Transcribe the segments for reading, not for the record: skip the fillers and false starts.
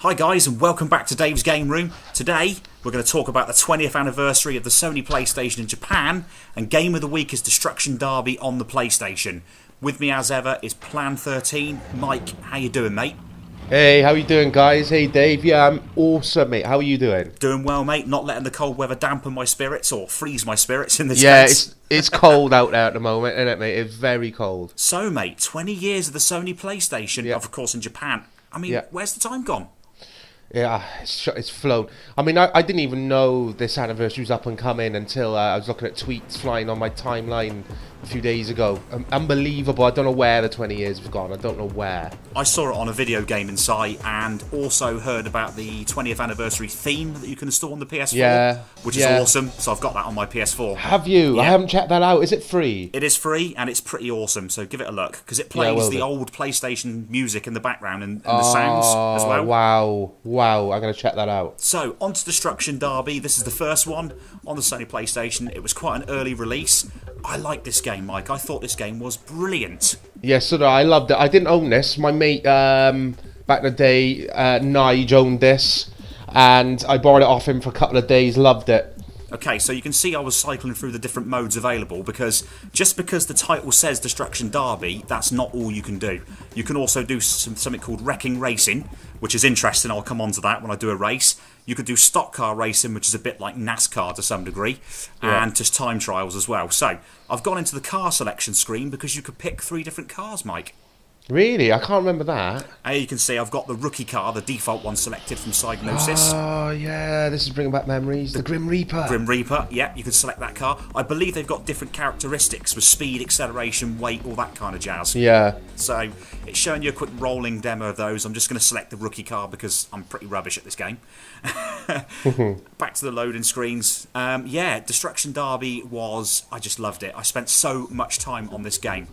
Hi guys, and welcome back to Dave's Game Room. Today we're going to talk about the 20th anniversary of the Sony PlayStation in Japan, and Game of the Week is Destruction Derby on the PlayStation. With me as ever is Plan 13. Mike, how you doing, mate? Hey, how you doing, guys? Hey, Dave. Yeah, I'm awesome, mate. How are you doing? Doing well, mate. Not letting the cold weather dampen my spirits or freeze my spirits in this case. Yeah, it's cold out there at the moment, isn't it, mate? It's very cold. So, mate, 20 years of the Sony PlayStation, of course, in Japan. I mean, where's the time gone? Yeah, it's flown. I mean, I didn't even know this anniversary was up and coming until I was looking at tweets flying on my timeline a few days ago. Unbelievable. I don't know where the 20 years have gone. I don't know where. I saw it on a video gaming site and also heard about the 20th anniversary theme that you can install on the PS4, which is awesome. So I've got that on my PS4. Have you? Yeah. I haven't checked that out. Is it free? It is free and it's pretty awesome. So give it a look because it plays the old PlayStation music in the background and the sounds as well. Wow, I'm going to check that out. So, on to Destruction Derby. This is the first one on the Sony PlayStation. It was quite an early release. I liked this game, Mike. I thought this game was brilliant. Yes, so I loved it. I didn't own this. My mate, back in the day, Nige owned this, and I borrowed it off him for a couple of days. Loved it. Okay, so you can see I was cycling through the different modes available because just because the title says Destruction Derby, that's not all you can do. You can also do something called Wrecking Racing, which is interesting. I'll come on to that when I do a race. You could do stock car racing, which is a bit like NASCAR to some degree, and just time trials as well. So I've gone into the car selection screen because you could pick 3 different cars, Mike. Really? I can't remember that. Here you can see I've got the rookie car, the default one selected from Psygnosis. Oh, yeah, this is bringing back memories. The Grim Reaper. Grim Reaper, yeah, you can select that car. I believe they've got different characteristics with speed, acceleration, weight, all that kind of jazz. Yeah. So it's showing you a quick rolling demo of those. I'm just going to select the rookie car because I'm pretty rubbish at this game. Back to the loading screens. Destruction Derby I just loved it. I spent so much time on this game.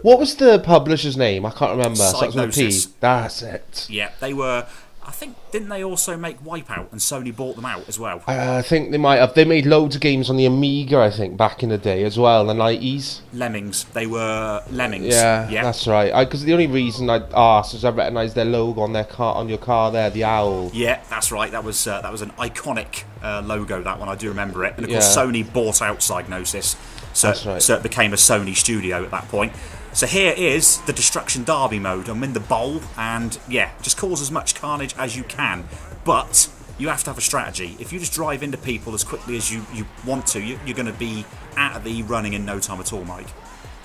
What was the publisher's name? I can't remember. Psygnosis. That's it. Yeah, they were... I think, didn't they also make Wipeout and Sony bought them out as well? I think they might have. They made loads of games on the Amiga, I think, back in the day as well, the 90s. Lemmings. They were Lemmings. Yeah, that's right. Because the only reason I asked is I recognised their logo on their car, on your car there, the owl. Yeah, that's right. That was an iconic logo, that one. I do remember it. And of course, Sony bought out Psygnosis. So it became a Sony studio at that point. So here is the Destruction Derby mode. I'm in the bowl and, just cause as much carnage as you can. But you have to have a strategy. If you just drive into people as quickly as you want to, you're going to be out of the running in no time at all, Mike.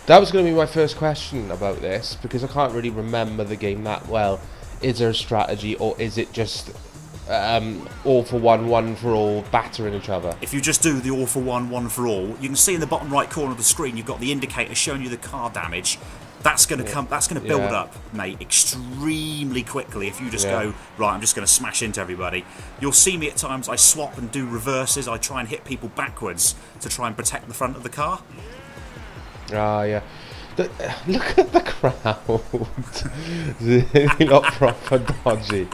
That was going to be my first question about this, because I can't really remember the game that well. Is there a strategy, or is it just... all for one for all, battering each other? If you just do the all for one for all, you can see in the bottom right corner of the screen you've got the indicator showing you the car damage. That's going to That's going to build up, mate, extremely quickly. If you just go right, I'm just going to smash into everybody. You'll see me at times. I swap and do reverses. I try and hit people backwards to try and protect the front of the car. Yeah. Look at the crowd. They're not proper dodgy.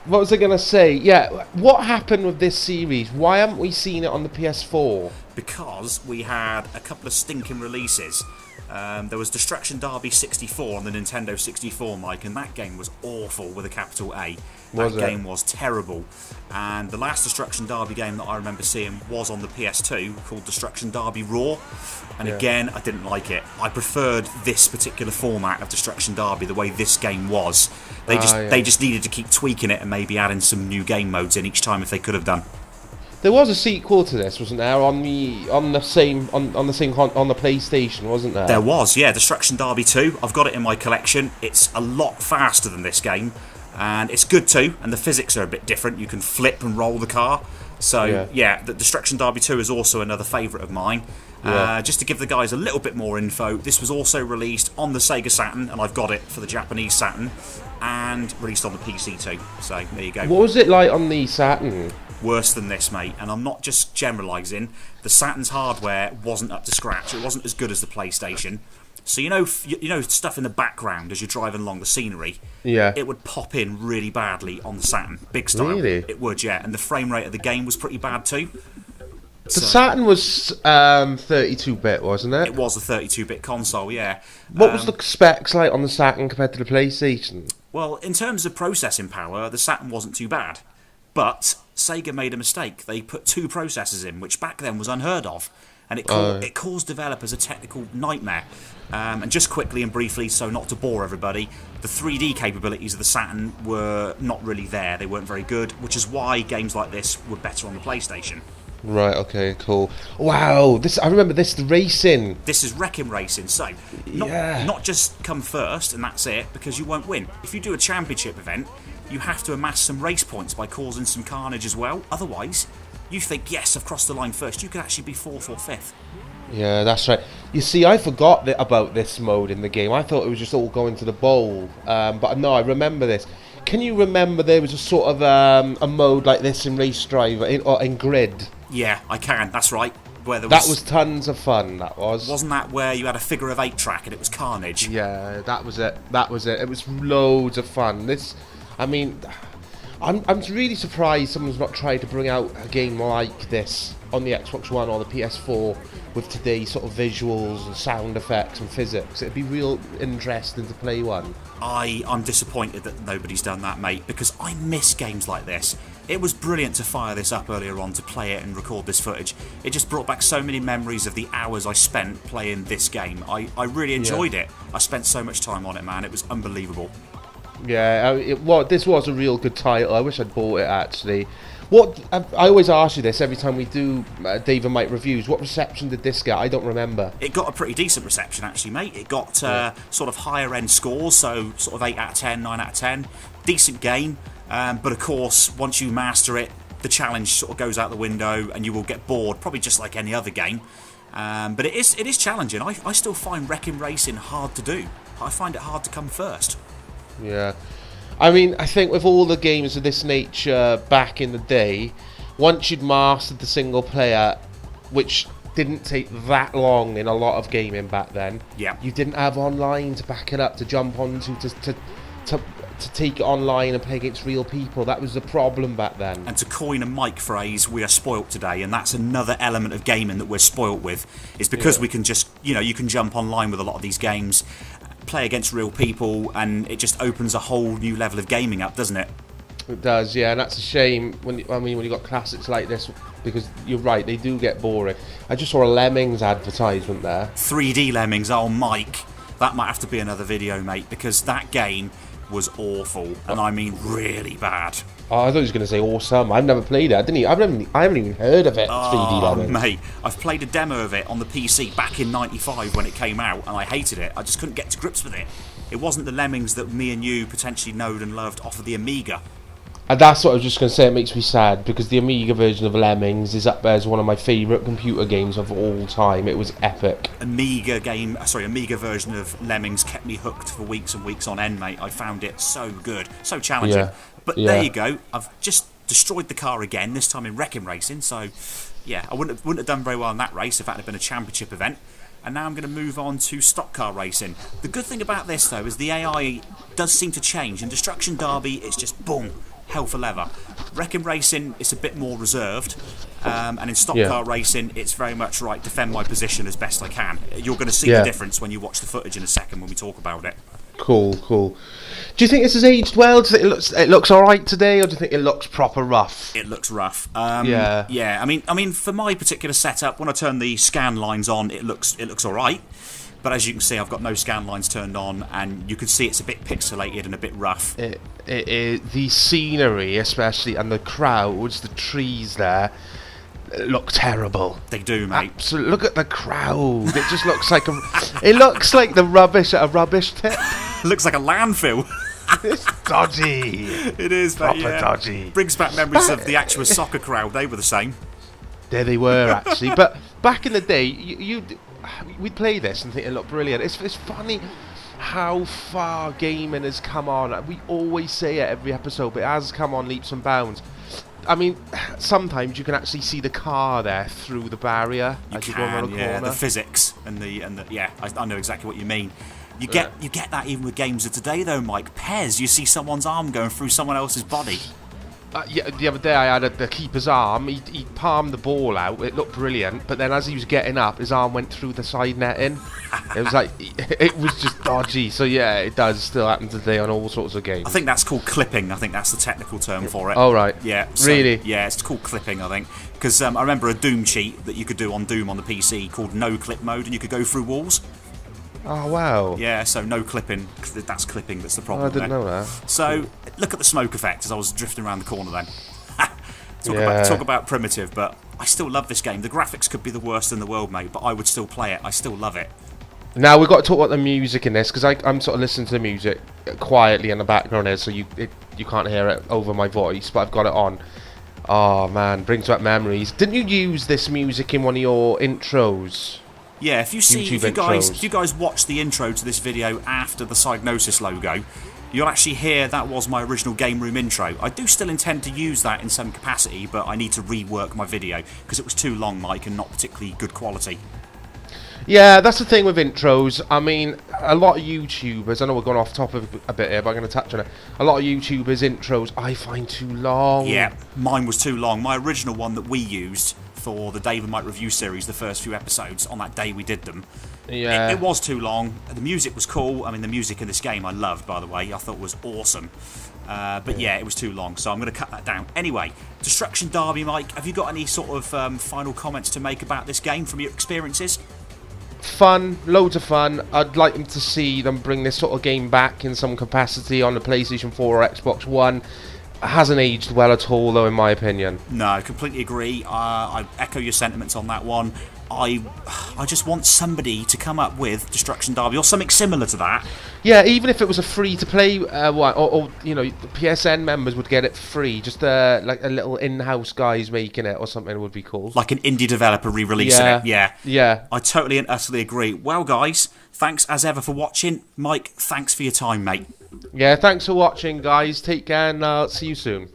What was I going to say? Yeah, what happened with this series? Why haven't we seen it on the PS4? Because we had a couple of stinking releases. There was Destruction Derby 64 on the Nintendo 64, Mike, and that game was awful with a capital A. That game was terrible. And the last Destruction Derby game that I remember seeing was on the PS2, called Destruction Derby Raw. And again, I didn't like it. I preferred this particular format of Destruction Derby, the way this game was. They just needed to keep tweaking it and maybe adding some new game modes in each time if they could have done. There was a sequel to this, wasn't there? On the PlayStation, wasn't there? There was, Destruction Derby 2. I've got it in my collection. It's a lot faster than this game, and it's good too. And the physics are a bit different. You can flip and roll the car. So the Destruction Derby 2 is also another favourite of mine. Just to give the guys a little bit more info, this was also released on the Sega Saturn, and I've got it for the Japanese Saturn, and released on the PC too. So there you go. What was it like on the Saturn? Worse than this, mate, and I'm not just generalising. The Saturn's hardware wasn't up to scratch. It wasn't as good as the PlayStation. So you know stuff in the background as you're driving along the scenery. Yeah. It would pop in really badly on the Saturn, big style. Really? It would, and the frame rate of the game was pretty bad too. The Saturn was 32-bit, wasn't it? It was a 32-bit console, yeah. What was the specs like on the Saturn compared to the PlayStation? Well, in terms of processing power, the Saturn wasn't too bad. But Sega made a mistake. They put 2 processors in, which back then was unheard of. And it caused developers a technical nightmare. And just quickly and briefly, so not to bore everybody, the 3D capabilities of the Saturn were not really there. They weren't very good, which is why games like this were better on the PlayStation. Right, okay, cool. Wow, I remember this, the racing. This is Wrecking Racing, so not just come first and that's it, because you won't win. If you do a championship event, you have to amass some race points by causing some carnage as well. Otherwise, you think, yes, I've crossed the line first. You could actually be 4th or 5th. Yeah, that's right. You see, I forgot about this mode in the game. I thought it was just all going to the bowl. But no, I remember this. Can you remember there was a sort of a mode like this in Race Driver, or in Grid? Yeah, I can, that's right. That was tons of fun, that was. Wasn't that where you had a figure of 8 track and it was carnage? Yeah, that was it. It was loads of fun. I'm really surprised someone's not tried to bring out a game like this on the Xbox One or the PS4 with today's sort of visuals and sound effects and physics. It'd be real interesting to play one. I'm disappointed that nobody's done that, mate, because I miss games like this. It was brilliant to fire this up earlier on, to play it and record this footage. It just brought back so many memories of the hours I spent playing this game. I really enjoyed it. I spent so much time on it, man. It was unbelievable. Yeah, this was a real good title. I wish I'd bought it, actually. I always ask you this every time we do Dave and Mike reviews. What reception did this get? I don't remember. It got a pretty decent reception, actually, mate. It got sort of higher end scores, so sort of 8 out of 10, 9 out of 10. Decent game, but of course, once you master it, the challenge sort of goes out the window, and you will get bored, probably just like any other game. But it is challenging. I still find Wrecking Racing hard to do. I find it hard to come first. Yeah. I think with all the games of this nature back in the day, once you'd mastered the single player, which didn't take that long in a lot of gaming back then, you didn't have online to back it up, to jump onto, to take it online and play against real people. That was the problem back then. And to coin a Mike phrase, we are spoilt today, and that's another element of gaming that we're spoilt with, is because we can just, you can jump online with a lot of these games, play against real people, and it just opens a whole new level of gaming up, doesn't it? It does, yeah, and that's a shame when you got classics like this, because you're right, they do get boring. I just saw a Lemmings advertisement there. 3D Lemmings, oh Mike, that might have to be another video, mate, because that game was awful, and I mean really bad. Oh, I thought he was going to say awesome. I've never played it. I haven't even heard of it. 3D Lemmings. Mate, I've played a demo of it on the PC back in '95 when it came out, and I hated it. I just couldn't get to grips with it. It wasn't the Lemmings that me and you potentially knowed and loved off of the Amiga. And that's what I was just going to say. It makes me sad, because the Amiga version of Lemmings is up there as one of my favourite computer games of all time. It was epic. Amiga version of Lemmings kept me hooked for weeks and weeks on end, mate. I found it so good, so challenging. Yeah. But there you go. I've just destroyed the car again, this time in Wrecking Racing. So, yeah, I wouldn't have done very well in that race if that had been a championship event. And now I'm going to move on to stock car racing. The good thing about this, though, is the AI does seem to change. In Destruction Derby, it's just boom, hell for leather. Wrecking Racing, it's a bit more reserved. And in stock car racing, it's very much right, defend my position as best I can. You're going to see the difference when you watch the footage in a second when we talk about it. Cool. Do you think this has aged well? Do you think it looks all right today, or do you think it looks proper rough? It looks rough. Yeah. I mean, for my particular setup, when I turn the scan lines on, it looks all right. But as you can see, I've got no scan lines turned on, and you can see it's a bit pixelated and a bit rough. It the scenery, especially, and the crowds, the trees there, look terrible. They do, mate. Absolutely. Look at the crowd. It just looks like it looks like the rubbish at a rubbish tip. Looks like a landfill. It's dodgy. It is, proper mate, dodgy. Brings back memories of the actual soccer crowd. They were the same. There they were, actually. But back in the day, we'd play this and think it looked brilliant. It's funny how far gaming has come on. We always say it every episode, but it has come on leaps and bounds. I mean, sometimes you can actually see the car there through the barrier as you go around the corner. The physics and the I know exactly what you mean. You get that even with games of today, though, Mike. Pez, you see someone's arm going through someone else's body. Yeah, the other day I had the keeper's arm. He palmed the ball out. It looked brilliant, but then as he was getting up, his arm went through the side netting. It was like it was just dodgy. So yeah, it does still happen today on all sorts of games. I think that's called clipping. I think that's the technical term for it. Oh right. Yeah. So, really? Yeah, it's called clipping. I think because I remember a Doom cheat that you could do on Doom on the PC called no clip mode, and you could go through walls. Oh wow. Yeah, so no clipping. That's clipping. That's the problem. I didn't know that. So look at the smoke effect as I was drifting around the corner. Then talk about primitive, but I still love this game. The graphics could be the worst in the world, mate, but I would still play it. I still love it. Now we've got to talk about the music in this because I'm sort of listening to the music quietly in the background here, so you can't hear it over my voice, but I've got it on. Oh man, brings back memories. Didn't you use this music in one of your intros? Yeah, if you guys watch the intro to this video after the Psygnosis logo, you'll actually hear that was my original Game Room intro. I do still intend to use that in some capacity, but I need to rework my video because it was too long, Mike, and not particularly good quality. Yeah, that's the thing with intros. I mean, a lot of YouTubers, I know we're going off topic a bit here, but I'm going to touch on it. A lot of YouTubers' intros I find too long. Yeah, mine was too long. My original one that we used for the Dave and Mike review series, the first few episodes, on that day we did them. Yeah. It was too long. The music was cool. I mean, the music in this game I loved, by the way. I thought it was awesome. But yeah, it was too long, so I'm going to cut that down. Anyway, Destruction Derby, Mike, have you got any sort of final comments to make about this game from your experiences? Fun, loads of fun. I'd like them to see them bring this sort of game back in some capacity on the PlayStation 4 or Xbox One. It hasn't aged well at all, though, in my opinion. No, I completely agree. I echo your sentiments on that one. I just want somebody to come up with Destruction Derby or something similar to that. Yeah, even if it was a free-to-play one, or you know, the PSN members would get it free. Just like a little in-house guys making it or something would be cool. Like an indie developer re-releasing it. Yeah. I totally and utterly agree. Well, guys, thanks as ever for watching. Mike, thanks for your time, mate. Yeah, thanks for watching, guys. Take care, and I'll see you soon.